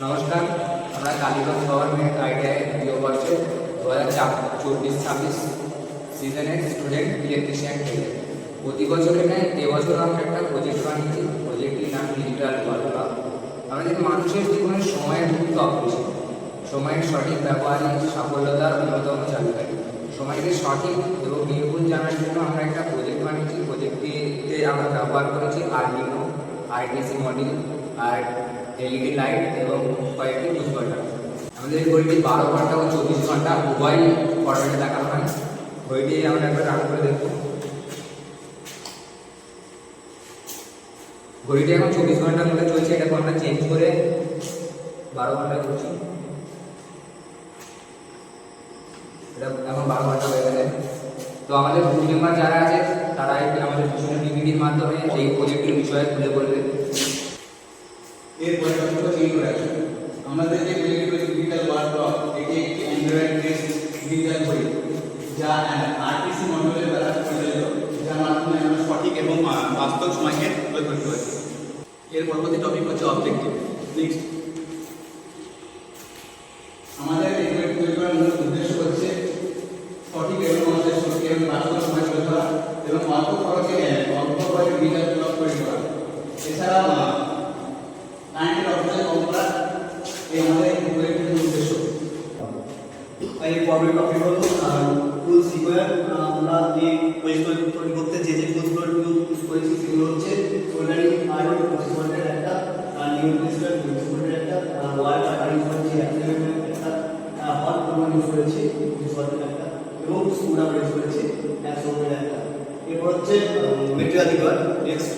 নমস্কার, আমরা Kaliganj government ITI দ্বিতীয় বর্ষে 2024-26 সিজনের স্টুডেন্ট ইলেকট্রিশিয়ান থেকে প্রতি বছরের নেয় এবছর আমরা একটা প্রজেক্ট বানিয়েছি। প্রজেক্টটির নাম ডিজিটাল ওয়ার্ল্ড। আমাদের মানুষের জীবনে সময়ের গুরুত্ব অপরিসীম। সময়ের সঠিক ব্যবহারই সাফল্যতার অন্যতম চাবিকাঠি। সময়কে সঠিক এবং নির্ভুল জানার জন্য আমরা একটা প্রজেক্ট বানিয়েছি। প্রজেক্টটিতে আমরা ব্যবহার করেছি আরডিনো, আরটিসি মডেল আর এলইডি লাইট এবং কয়েকটি পুশ বাটন। আমাদের ঘড়িটি 12 ঘন্টা ও 24 ঘন্টা উভয় ফরম্যাটে দেখানো হয়। ঘড়িটি আমরা একবার রান করে দেখব। ঘড়িটি এখন 24 ঘন্টার মধ্যে চলছে। এটাকে আমরা চেঞ্জ করে 12 ঘন্টা করছি। এটা এখন 12 ঘন্টা হয়ে গেছে। তো আমাদের গ্রুপ মেম্বার যারা আছে তারা আমাদের পিছনে পিপিটির মাধ্যমে এই প্রজেক্টের বিষয়ে খুলে বলবে। এরপরে আমাদের যে ডিজিটাল ওয়ার্ল্ড ক্লক, এটি একটি অ্যান্ড্রয়েড বেসড ডিজিটাল ঘড়ি যা আরটিসি মডিউলের দ্বারা পরিচালিত, যার মাধ্যমে আমরা সঠিক এবং বাস্তব সময়কে প্রয়োগ করতে পারি। এর পরবর্তী টপিক হচ্ছে অবজেক্টিভ। নেক্সট, আমাদের এই ঘড়ি তৈরি করার মূল উদ্দেশ্য হচ্ছে সঠিক এবং বাস্তব সময় তৈরি করা এবং অল্প খরচে ডিজিটাল ক্লক তৈরি করা। এছাড়া কারেন্টের অপচয় কম করা এই আমাদের প্রজেক্টের উদ্দেশ্য। এই পর্বের টপিক হলো টুল সিকোয়ার। আমরা এই প্রজেক্ট তৈরি করতে যে টুলসগুলো ইউজ করেছি সেগুলো হচ্ছে সোল্ডারিং আয়রন 25 ভোল্টের একটা, নিউন ক্রিস্টাল 25 ভোল্টের একটা, ওয়ার কাটার ইউজ করেছি 1 ভোল্টের একটা, হট প্রোগ্রাম ইউজ করেছি 25 ভোল্টের একটা এবং স্ক্রুড্রাইভার ইউজ করেছি 100 ভোল্টের একটা। এরপর হচ্ছে মেটেরিয়াল রিকোয়ার। নেক্সট,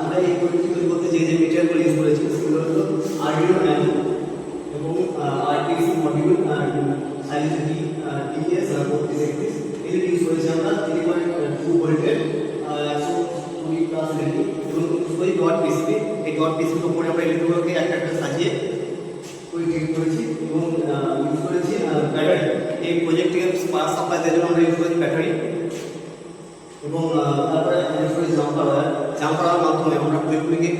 আমরা এই প্রজেক্ট তৈরি করতে যে মেটেরিয়ালগুলো ইউজ করেছি সেগুলো হলো আরডিনো ন্যানো এবং আরটিসি মডিউল সাইলিসিটি ডিএস 3231 এগুলো ইউজ করেছি আমরা 3.2 ভোল্টের 120 প্লাস এলইডি এবং ইউজ করি ডট পিসিবি। এই ডট পিসিবির উপরে আমরা এলইডিগুলোকে একটা একটা সাজিয়ে তৈরি করেছি এবং ইউজ করেছি ব্যাটারি। এই প্রজেক্টটিকে পাওয়ার সাপ্লাই দেওয়ার জন্য আমরা ইউজ করেছি ব্যাটারি এবং তারপরে ইউজ করেছি জাম্পার ওয়্যার। জাম্পার ওয়্যার মাধ্যমে আমরা প্রজেক্টগুলিকে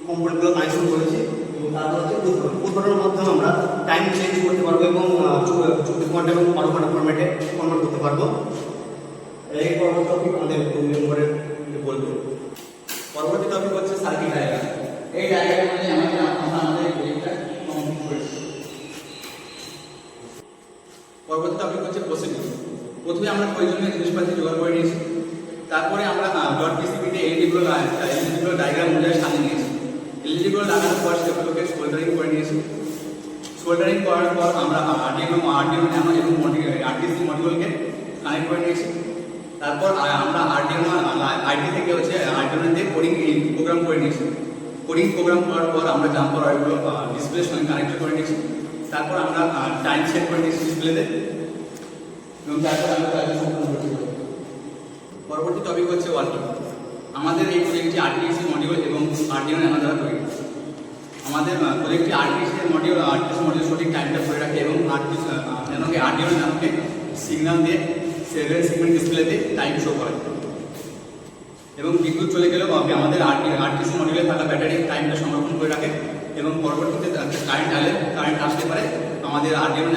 কম্পিউটারগুলো কানেকশন করেছি এবং তারপর হচ্ছে উদ্বোধনের মাধ্যমে আমরা টাইম চেঞ্জ করতে পারবো এবং 24 ঘন্টা এবং 12 ঘন্টা ফরম্যাটে কনভার্ট করতে পারবো। এই পরবর্তী টপিক আমাদের মেম্বারের বলবো। পরবর্তী টপিক হচ্ছে সার্কিট ডায়াগ্রাম। এই ডায়াগ্রাম মানে আমাদের প্রজেক্টটা কমপ্লিট করেছি। পরবর্তী টপিক হচ্ছে প্রসিডিউর। প্রথমে আমরা প্রয়োজনীয় জিনিসপাতি জোগাড় করে নিয়েছি। তারপরে আমরা ডট পিসিবিতে এলইডিগুলো ডায়াগ্রাম অনুযায়ী সাজিয়ে নিয়েছি। এলইডিগুলো লাগানোর পর সেগুলোকে সোল্ডারিং করে নিয়েছি। সোল্ডারিং করার পর আমরা আরডিনো ন্যানো এবং আরটিসি মডিউলকে কানেক্ট করে নিয়েছি। তারপর আমরা আরডিনো আইটি থেকে হচ্ছে আরডিনোতে কোডিং প্রোগ্রাম করে নিয়েছি। কোডিং প্রোগ্রাম করার পর আমরা জাম্পার ওয়্যারগুলো ডিসপ্লের সঙ্গে কানেক্ট করে নিয়েছি। তারপর আমরা টাইম সেট করে নিয়েছি ডিসপ্লেতে এবং তারপর আমরা কাজটি সম্পন্ন করতে পারি। পরবর্তী টপিক হচ্ছে ওয়ার্কিং। আমাদের এই প্রজেক্টটি আরটিসি মডিউল এবং আরডিনো ন্যানো দ্বারা তৈরি। আমাদের প্রজেক্টটি আরটিসি মডিউল সঠিক টাইমটা ধরে রাখে এবং আরডিনো ন্যানোকে সিগন্যাল দিয়ে সেভেন সেগমেন্ট ডিসপ্লেতে টাইম শো করে এবং বিদ্যুৎ চলে গেলেও আমাদের আরটিসি মডিউলে থাকা ব্যাটারি টাইমটা সংরক্ষণ করে রাখে এবং পরবর্তীতে কারেন্ট আসতে পারে আমাদের আরডিনো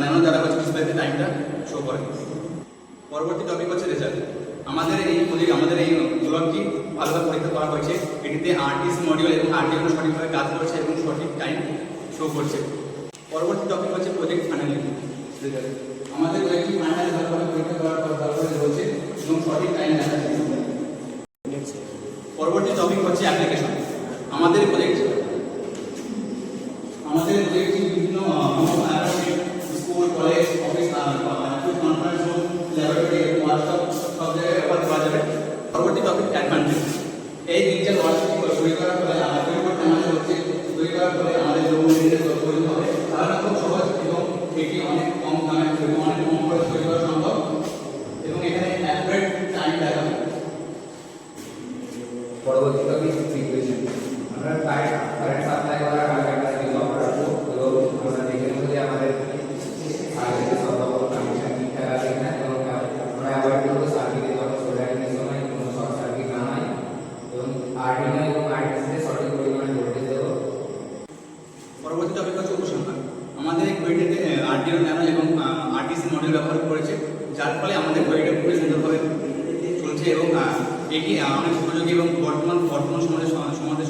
ন্যানো দ্বারা হচ্ছে ডিসপ্লেতে টাইমটা শো করে। পরবর্তী টপিক হচ্ছে রেজাল্ট। আমাদের এই ব্লগটি ভালোভাবে পরীক্ষা করা হয়েছে। এটিতে আরটিসি মডিউল এবং আরডিনো সঠিকভাবে কাজ করছে এবং সঠিক টাইম শো করছে। পরবর্তী টপিক হচ্ছে প্রজেক্ট ফাইনালি রেজাল্ট। আমাদের প্রজেক্টটি ফাইনালি ভালোভাবে পরীক্ষা করার পর ভালোভাবে হচ্ছে এবং সঠিক টাইম দেখাচ্ছে। পরবর্তী টপিক হচ্ছে অ্যাপ্লিকেশন। আমাদের প্রজেক্টটি বিভিন্ন school, college, office, conference room, laboratory, workshop সব জায়গায় ব্যবহার করা যাবে। পরবর্তী টপিক অ্যাডভান্টেজ। এই ডিজিটাল ওয়ার্কশপটি তৈরি করার ফলে আমাদের প্রয়োজন হবে তারা খুব সহজ এবং এটি অনেক কম দামে এবং অনেক কম খরচ তৈরি করা সম্ভব এবং এখানে অ্যাকুরেট টাইম দেখাবে। পরবর্তী টপিক ফ্রিকোয়েন্সি। আমরা কারেন্ট সাপ্লাই করার আগে একটা জিনিস অফার রাখবো এবং আমরা দেখে নেবো যে আমাদের আগে সব রকম কানেকশন ঠিকঠাক আছে কিনা এবং আমরা অ্যাভয়েড করবো টপিক হচ্ছে উপসংহার। আমাদের এই ঘড়িটিতে আরডিও ন্যানো এবং আরটিসি মডেল ব্যবহার করেছে, যার ফলে আমাদের ঘড়িটা খুবই সুন্দরভাবে চলছে এবং এটি অনেক উপযোগী এবং বর্তমান সমাজের সমাজের